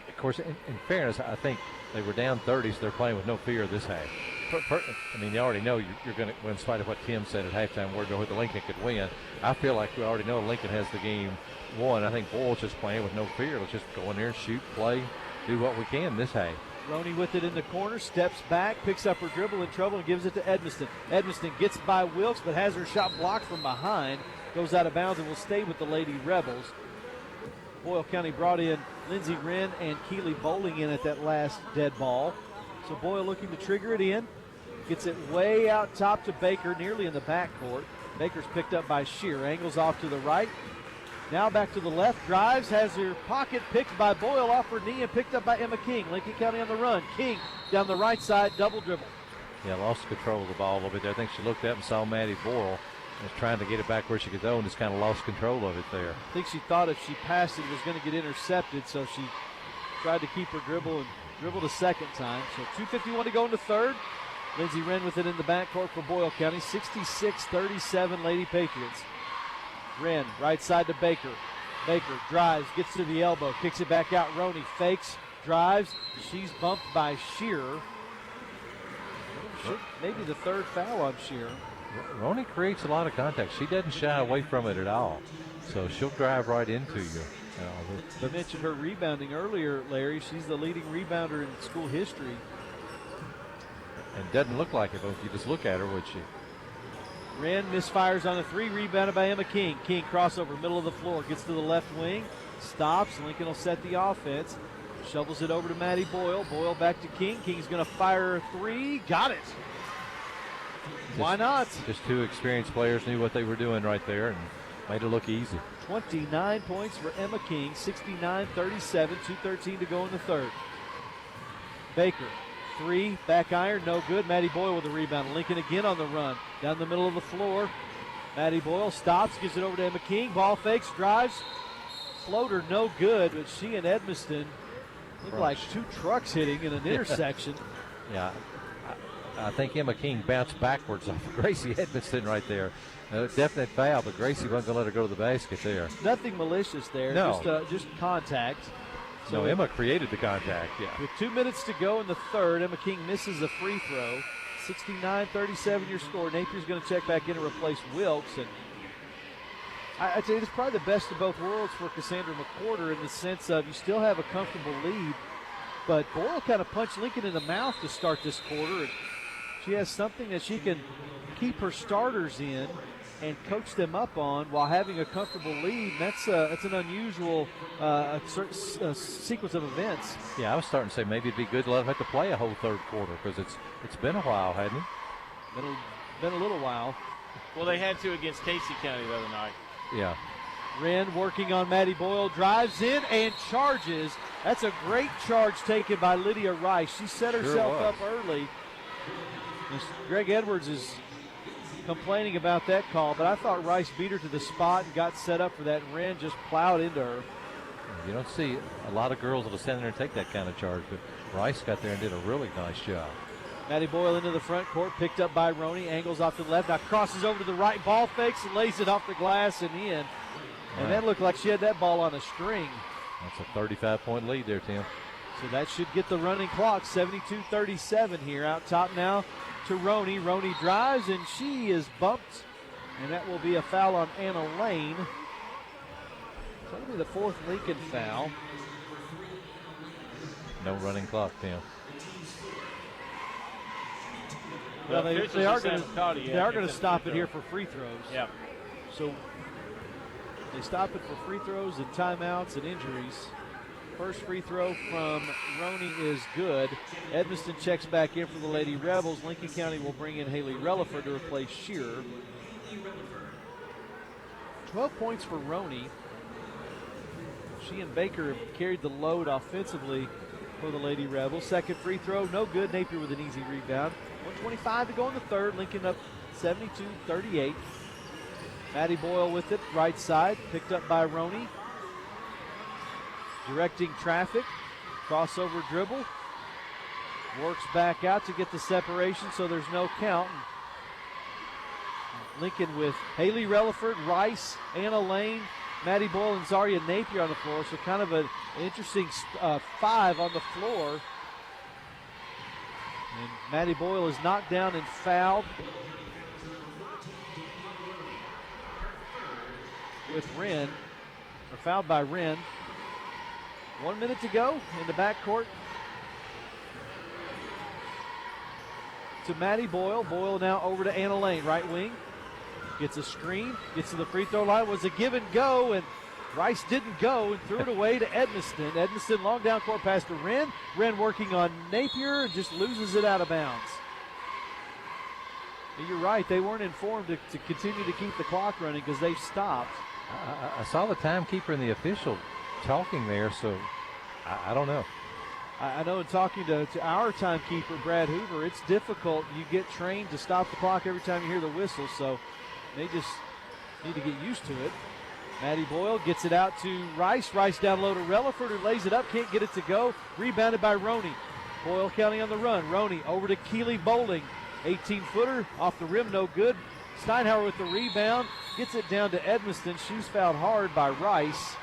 Of course, in fairness, I think they were down 30, so they're playing with no fear this half. I mean, you already know you're going to, in spite of what Tim said at halftime, we're going to Lincoln could win. I feel like we already know Lincoln has the game won. I think Boyle's just playing with no fear. Let's just go in there and shoot, play, do what we can this half. Roney with it in the corner, steps back, picks up her dribble in trouble, and gives it to Edmiston. Edmiston gets by Wilkes, but has her shot blocked from behind. Goes out of bounds and will stay with the Lady Rebels. Boyle County brought in Lindsey Wren and Keely Bowling in at that last dead ball. So Boyle looking to trigger it in. Gets it way out top to Baker, nearly in the backcourt. Baker's picked up by Shear. Angles off to the right. Now back to the left. Drives, has her pocket picked by Boyle off her knee and picked up by Emma King. Lincoln County on the run. King down the right side, double dribble. Yeah, lost control of the ball a little bit there. I think she looked up and saw Maddie Boyle and was trying to get it back where she could go and just kind of lost control of it there. I think she thought if she passed it was going to get intercepted, so she tried to keep her dribble and dribbled a second time. So 2:51 to go in the third. Lindsey Wren with it in the backcourt for Boyle County. 66-37 Lady Patriots. Wren right side to Baker. Baker drives, gets to the elbow, kicks it back out. Roney fakes, drives. She's bumped by Shear. Maybe the third foul on Shear. Roney creates a lot of contact. She doesn't shy away from it at all. So she'll drive right into you. I mentioned her rebounding earlier, Larry. She's the leading rebounder in school history. And doesn't look like it, but if you just look at her, would she? Wren misfires on a three, rebounded by Emma King. King crossover, middle of the floor, gets to the left wing, stops. Lincoln will set the offense. Shovels it over to Maddie Boyle. Boyle back to King. King's going to fire a three. Got it. Why not? Just two experienced players knew what they were doing right there and made it look easy. 29 points for Emma King, 69-37, 2:13 to go in the third. Baker, three, back iron, no good. Maddie Boyle with the rebound. Lincoln again on the run. Down the middle of the floor. Maddie Boyle stops, gives it over to Emma King. Ball fakes, drives. Floater, no good, but she and Edmiston look like two trucks hitting in an intersection. Yeah, I think Emma King bounced backwards off of Gracie Edmiston right there. Definite foul, but Gracie wasn't going to let her go to the basket there. Nothing malicious there, no. just contact. So Emma created the contact, yeah. With 2 minutes to go in the third, Emma King misses a free throw. 69-37 your score. Napier's going to check back in to replace Wilkes. And I'd say it's probably the best of both worlds for Cassandra McWhorter in the sense of you still have a comfortable lead, but Boyle kind of punched Lincoln in the mouth to start this quarter. And she has something that she can keep her starters in and coach them up on while having a comfortable lead. That's an unusual sequence of events. Yeah, I was starting to say maybe it'd be good to let them have to play a whole third quarter because it's been a while, hasn't it? Been a little while. Well, they had to against Casey County the other night. Yeah. Wren working on Maddie Boyle, drives in and charges. That's a great charge taken by Lydia Rice. She set herself up early. Greg Edwards is complaining about that call, but I thought Rice beat her to the spot and got set up for that, and Wren just plowed into her. You don't see a lot of girls that'll stand there and take that kind of charge, but Rice got there and did a really nice job. Maddie Boyle into the front court, picked up by Roney, angles off to the left, now crosses over to the right, ball fakes and lays it off the glass and in. And that looked like she had that ball on a string. That's a 35-point lead there, Tim. So that should get the running clock, 72-37 here. Out top now to Roney. Roney drives, and she is bumped, and that will be a foul on Anna Lane. So that'll be the fourth Lincoln foul. No running clock, Tim. Well, they are going to stop it here for free throws. Yeah. So they stop it for free throws and timeouts and injuries. First free throw from Roney is good. Edmiston checks back in for the Lady Rebels. Lincoln County will bring in Haley Relaford to replace Shearer. 12 points for Roney. She and Baker have carried the load offensively for the Lady Rebels. Second free throw, no good. Napier with an easy rebound. 1:25 to go in the third. Lincoln up 72-38. Maddie Boyle with it, right side, picked up by Roney. Directing traffic, crossover dribble. Works back out to get the separation, so there's no count. Lincoln with Haley Relaford, Rice, Anna Lane, Maddie Boyle, and Zaria Napier on the floor. So kind of an interesting five on the floor. And Maddie Boyle is knocked down and fouled with Wren, or fouled by Wren. 1 minute to go in the backcourt to Maddie Boyle. Boyle now over to Anna Lane, right wing. Gets a screen, gets to the free throw line. Was a give and go, and Rice didn't go and threw it away to Edmiston. Edmiston long down court pass to Wren. Wren working on Napier and just loses it out of bounds. And you're right, they weren't informed to continue to keep the clock running because they've stopped. I saw the timekeeper and the official talking there, so I don't know. I know in talking to our timekeeper, Brad Hoover, it's difficult. You get trained to stop the clock every time you hear the whistle, so they just need to get used to it. Maddie Boyle gets it out to Rice. Rice down low to Relaford, who lays it up, can't get it to go. Rebounded by Roney. Boyle County on the run. Roney over to Keeley Bowling. 18-footer off the rim, no good. Steinhauer with the rebound. Gets it down to Edmiston. She's fouled hard by Rice.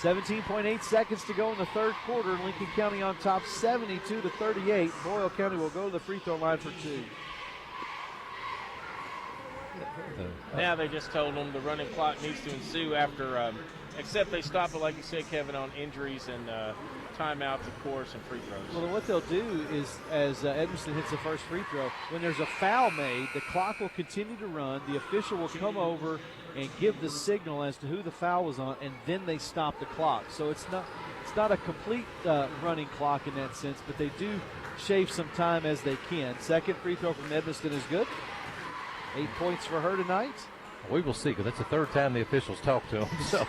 17.8 seconds to go in the third quarter. Lincoln County on top 72-38. Boyle County will go to the free throw line for two. Now they just told them the running clock needs to ensue after, except they stop it, like you said, Kevin, on injuries and timeouts, of course, and free throws. Well, then what they'll do is, as Edmiston hits the first free throw, when there's a foul made, the clock will continue to run. The official will come over and give the signal as to who the foul was on, and then they stop the clock. So it's not a complete running clock in that sense, but they do shave some time as they can. Second free throw from Edmiston is good. 8 points for her tonight. We will see, because that's the third time the officials talked to him. So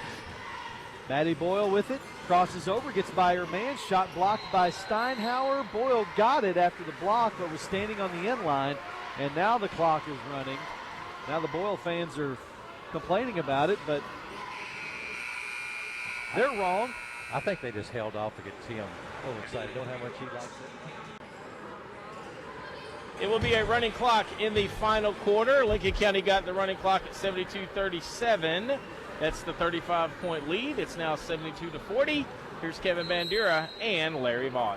Maddie Boyle with it, crosses over, gets by her man, shot blocked by Steinhauer. Boyle got it after the block, but was standing on the end line, and now the clock is running. Now the Boyle fans are complaining about it, but they're wrong. I think they just held off to get Tim a little excited. Don't know how much he likes it. It will be a running clock in the final quarter. Lincoln County got the running clock at 72-37. That's the 35-point lead. It's now 72-40. Here's Kevin Bandera and Larry Vaught.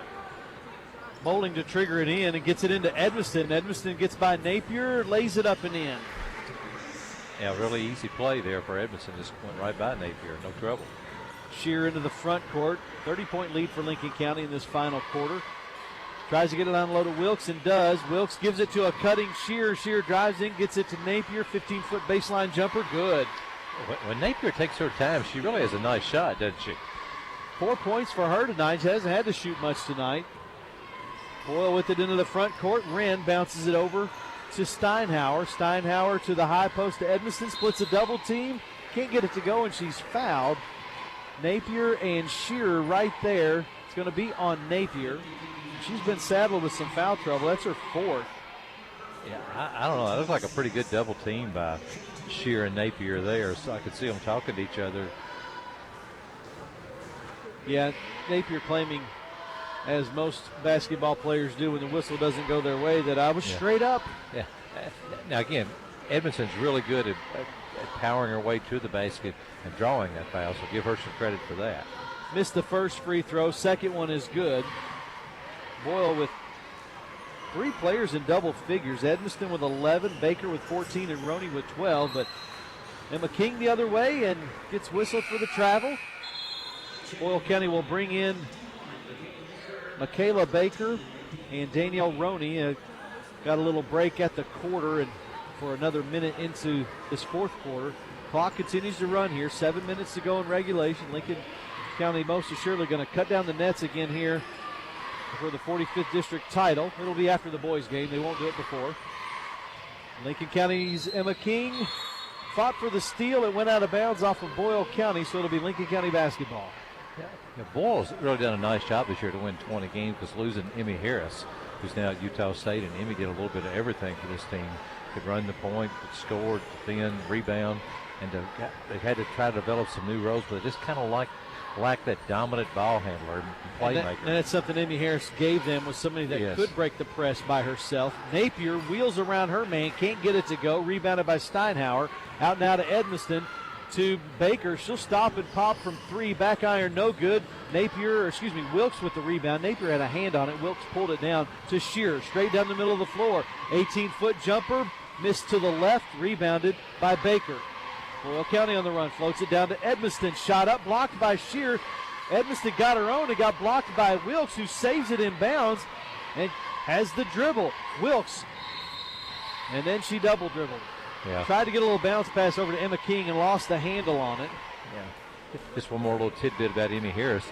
Bowling to trigger it in and gets it into Edmiston. Edmiston gets by Napier, lays it up and in. Yeah, really easy play there for Edmiston. Just went right by Napier. No trouble. Shear into the front court. 30-point lead for Lincoln County in this final quarter. Tries to get it on low to Wilkes and does. Wilkes gives it to a cutting Shear. Shear drives in, gets it to Napier. 15-foot baseline jumper, good. When Napier takes her time, she really has a nice shot, doesn't she? 4 points for her tonight. She hasn't had to shoot much tonight. Boyle with it into the front court. Wren bounces it over to Steinhauer. Steinhauer to the high post to Edmiston. Splits a double team. Can't get it to go, and she's fouled. Napier and Shearer right there. It's going to be on Napier. she's been saddled with some foul trouble. That's her fourth. Yeah, I don't know. That looks like a pretty good double team by Shear and Napier there, so I could see them talking to each other. Yeah, Napier claiming, as most basketball players do when the whistle doesn't go their way, that I was straight up. Yeah. Now, again, Edmondson's really good at powering her way to the basket and drawing that foul, so give her some credit for that. Missed the first free throw. Second one is good. Boyle with 3 players in double figures. Edmiston with 11, Baker with 14, and Roney with 12. But Emma King the other way and gets whistled for the travel. Boyle County will bring in Michaela Baker and Danielle Roney. Got a little break at the quarter and for another minute into this fourth quarter. Clock continues to run here. 7 minutes to go in regulation. Lincoln County most assuredly going to cut down the nets again here for the 45th district title. It'll be after the boys game. They won't do it before. Lincoln County's Emma King fought for the steal. It went out of bounds off of Boyle County, so it'll be Lincoln County basketball. Yeah, Boyle's really done a nice job this year to win 20 games because losing Emmy Harris, who's now at Utah State, and Emmy did a little bit of everything for this team. Could run the point, could score, defend, rebound, and they had to try to develop some new roles, but they just kind of lack that dominant ball handler and playmaker. And that's something Emmy Harris gave them, was somebody that could break the press by herself. Napier wheels around her man, can't get it to go, rebounded by Steinhauer. Out now to Edmiston, to Baker. She'll stop and pop from 3, back iron, no good. Wilkes with the rebound. Napier had a hand on it. Wilkes pulled it down to Shearer, straight down the middle of the floor. 18-foot jumper, missed to the left, rebounded by Baker. Boyle County on the run, floats it down to Edmiston. Shot up, blocked by Shearer. Edmiston got her own and got blocked by Wilkes, who saves it in bounds and has the dribble. Wilkes, and then she double dribbled. Yeah. Tried to get a little bounce pass over to Emma King and lost the handle on it. Yeah. Just one more little tidbit about Emmy Harris.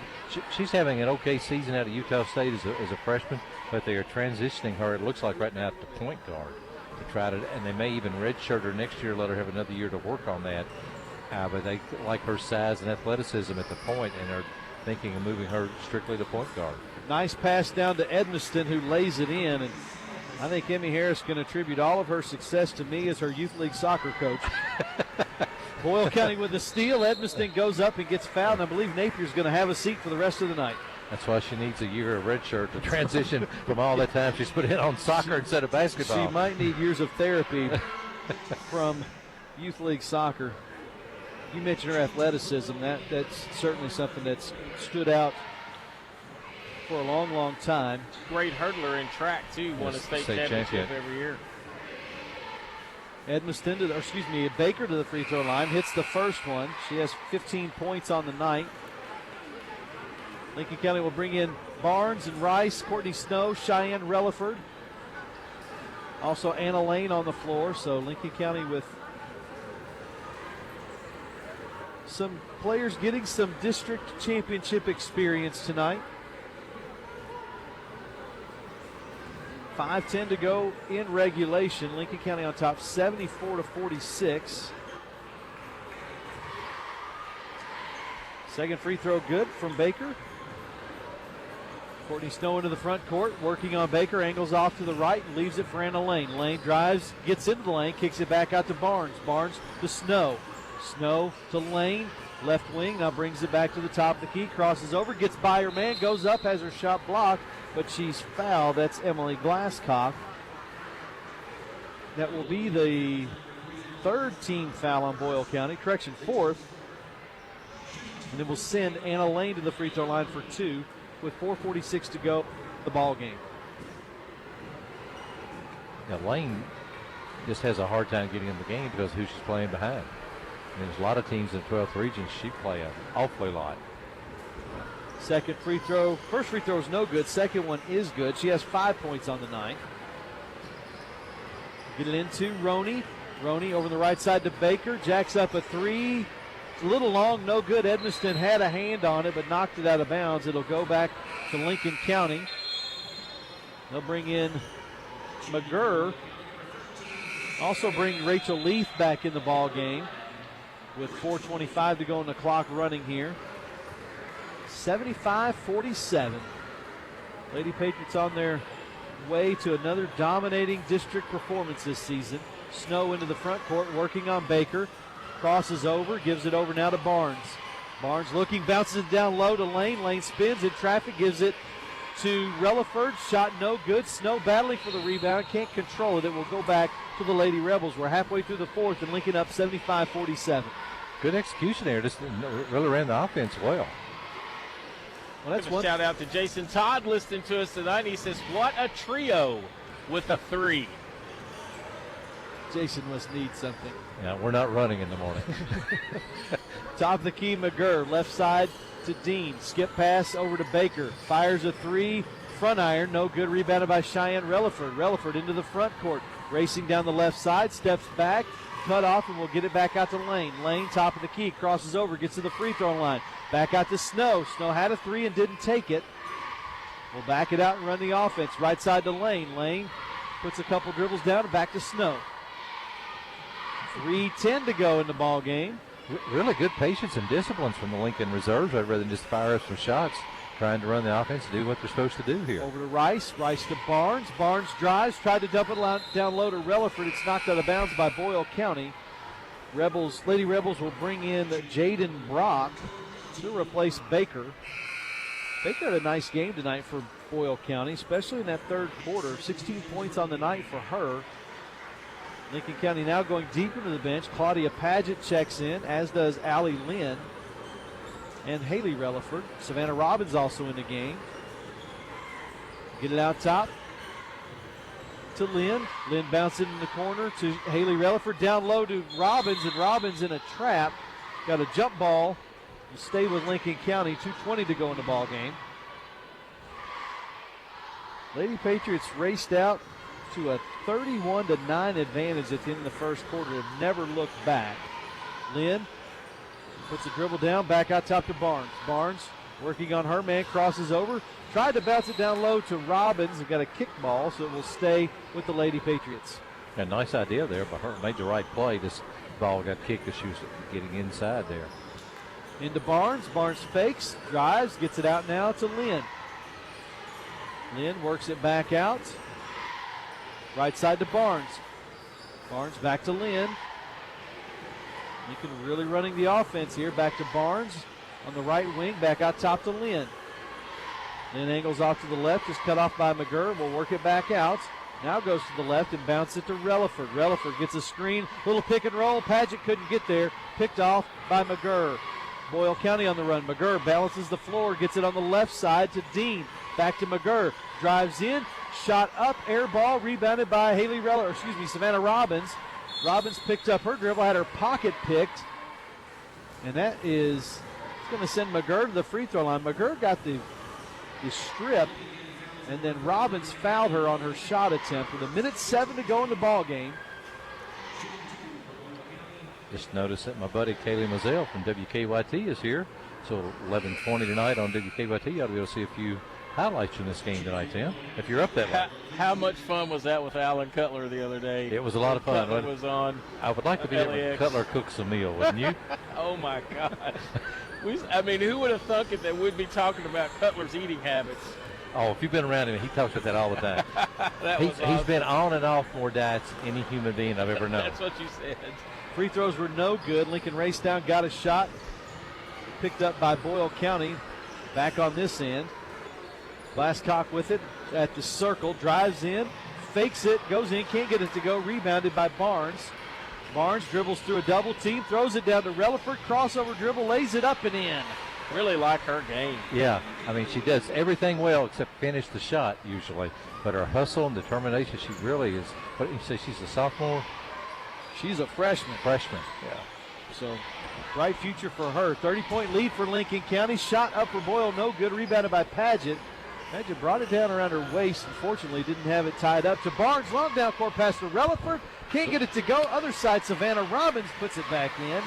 She's having an okay season out of Utah State as a freshman, but they are transitioning her, it looks like right now, to point guard. To try to, and they may even redshirt her next year, let her have another year to work on that. But they like her size and athleticism at the point, and are thinking of moving her strictly to point guard. Nice pass down to Edmiston, who lays it in, and I think Emmy Harris can attribute all of her success to me as her youth league soccer coach. Boyle County with the steal. Edmiston goes up and gets fouled, and I believe Napier's going to have a seat for the rest of the night. That's why she needs a year of redshirt to transition from all that time she's put in on soccer instead of basketball. She might need years of therapy from youth league soccer. You mentioned her athleticism. That's certainly something that's stood out for a long, long time. Great hurdler in track, too. Won a state championship every year. Baker to the free throw line. Hits the first one. She has 15 points on the night. Lincoln County will bring in Barnes and Rice, Courtney Snow, Cheyenne Relaford. Also Anna Lane on the floor. So Lincoln County with some players getting some district championship experience tonight. 5:10 to go in regulation. Lincoln County on top 74-46. Second free throw good from Baker. Courtney Snow into the front court, working on Baker, angles off to the right and leaves it for Anna Lane. Lane drives, gets into the lane, kicks it back out to Barnes. Barnes to Snow. Snow to Lane, left wing, now brings it back to the top of the key, crosses over, gets by her man, goes up, has her shot blocked, but she's fouled. That's Emily Glasscock. That will be the third team foul on Boyle County, fourth. And then we'll send Anna Lane to the free throw line for 2 with 4:46 to go the ball game. Now Lane just has a hard time getting in the game because who she's playing behind. And there's a lot of teams in the 12th region she play an awfully lot. Second free throw. First free throw is no good. Second one is good. She has 5 points on the night. Get it into Roney. Roney over the right side to Baker. Jacks up a 3. It's a little long, no good. Edmiston had a hand on it, but knocked it out of bounds. It'll go back to Lincoln County. They'll bring in McGurr. Also bring Rachel Leaf back in the ball game with 4:25 to go on the clock running here. 75-47. Lady Patriots on their way to another dominating district performance this season. Snow into the front court, working on Baker. Crosses over, gives it over now to Barnes. Barnes looking, bounces it down low to Lane. Lane spins in traffic, gives it to Relaford. Shot no good. Snow battling for the rebound, can't control it. It will go back to the Lady Rebels. We're halfway through the fourth and Lincoln up 75-47. Good execution there. Just really ran the offense well. Well, that's Give a shout out to Jason Todd listening to us tonight. He says, what a trio with a 3. Jason must need something. Yeah, we're not running in the morning. Top of the key, McGurr, left side to Dean. Skip pass over to Baker. Fires a 3, front iron, no good. Rebounded by Cheyenne Relaford. Relaford into the front court. Racing down the left side, steps back, cut off, and we'll get it back out to Lane. Lane, top of the key, crosses over, gets to the free throw line. Back out to Snow. Snow had a 3 and didn't take it. We'll back it out and run the offense. Right side to Lane. Lane puts a couple dribbles down and back to Snow. 3:10 to go in the ball game. Really good patience and disciplines from the Lincoln reserves rather than just fire up some shots, trying to run the offense and do what they're supposed to do here. Over to Rice. Rice to Barnes. Barnes drives, tried to dump it down low to Relaford. It's knocked out of bounds by Boyle County. Lady Rebels will bring in Jaden Brock to replace Baker. Baker had a nice game tonight for Boyle County, especially in that third quarter. 16 points on the night for her. Lincoln County now going deep into the bench. Claudia Paget checks in, as does Allie Lynn and Haley Relaford. Savannah Robbins also in the game. Get it out top to Lynn. Lynn bounces it in the corner to Haley Relaford. Down low to Robbins, and Robbins in a trap. Got a jump ball. Will stay with Lincoln County. 2:20 to go in the ball game. Lady Patriots raced out to a 31-9 advantage at the end of the first quarter and never looked back. Lynn puts a dribble down, back out top to Barnes. Barnes working on her man, crosses over, tried to bounce it down low to Robbins and got a kick ball, so it will stay with the Lady Patriots. A nice idea there, but her made the right play. This ball got kicked as she was getting inside there. Into Barnes. Barnes fakes, drives, gets it out now to Lynn. Lynn works it back out. Right side to Barnes. Barnes back to Lynn. Lincoln really running the offense here. Back to Barnes on the right wing. Back out top to Lynn. Lynn angles off to the left. Just cut off by McGurr. We'll work it back out. Now goes to the left and bounces it to Relaford. Relaford gets a screen. Little pick and roll. Paget couldn't get there. Picked off by McGurr. Boyle County on the run. McGurr balances the floor. Gets it on the left side to Dean. Back to McGurr. Drives in. Shot up, air ball, rebounded by Savannah Robbins. Robbins picked up her dribble, had her pocket picked, and that is going to send McGurr to the free throw line. McGurr got the strip, and then Robbins fouled her on her shot attempt with 1:07 to go in the ball game. Just noticed that my buddy Kaylee Mazzell from WKYT is here. So 11:20 tonight on WKYT. You ought to be able to see a few highlights from this game tonight, Tim, if you're up that way. How much fun was that with Alan Cutler the other day? It was a lot of fun. Cutler was on. I would like to be able to Cutler cooks a meal, wouldn't you? Oh, my God. Who would have thunk it that we'd be talking about Cutler's eating habits? Oh, if you've been around him, he talks about that all the time. He's been on and off more diets than any human being I've ever known. That's what you said. Free throws were no good. Lincoln raced down, got a shot. Picked up by Boyle County. Back on this end. Glasscock with it at the circle. Drives in. Fakes it. Goes in. Can't get it to go. Rebounded by Barnes. Barnes dribbles through a double team. Throws it down to Relaford. Crossover dribble. Lays it up and in. Really like her game. Yeah. I mean, she does everything well except finish the shot usually. But her hustle and determination, she really is. What did you say? She's a sophomore? She's a freshman. Freshman, yeah. So, bright future for her. 30-point lead for Lincoln County. Shot up for Boyle, no good. Rebounded by Paget. Paget brought it down around her waist. Unfortunately, didn't have it tied up to Barnes. Long down court pass to Relaford. Can't get it to go. Other side, Savannah Robbins puts it back in.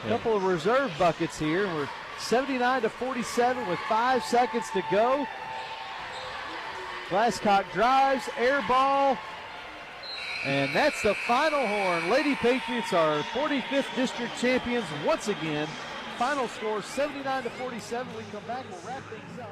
A couple of reserve buckets here. We're 79-47 with 5 seconds to go. Glasscock drives, air ball. And that's the final horn. Lady Patriots are 45th district champions once again. Final score 79-47. We come back, we'll wrap things up.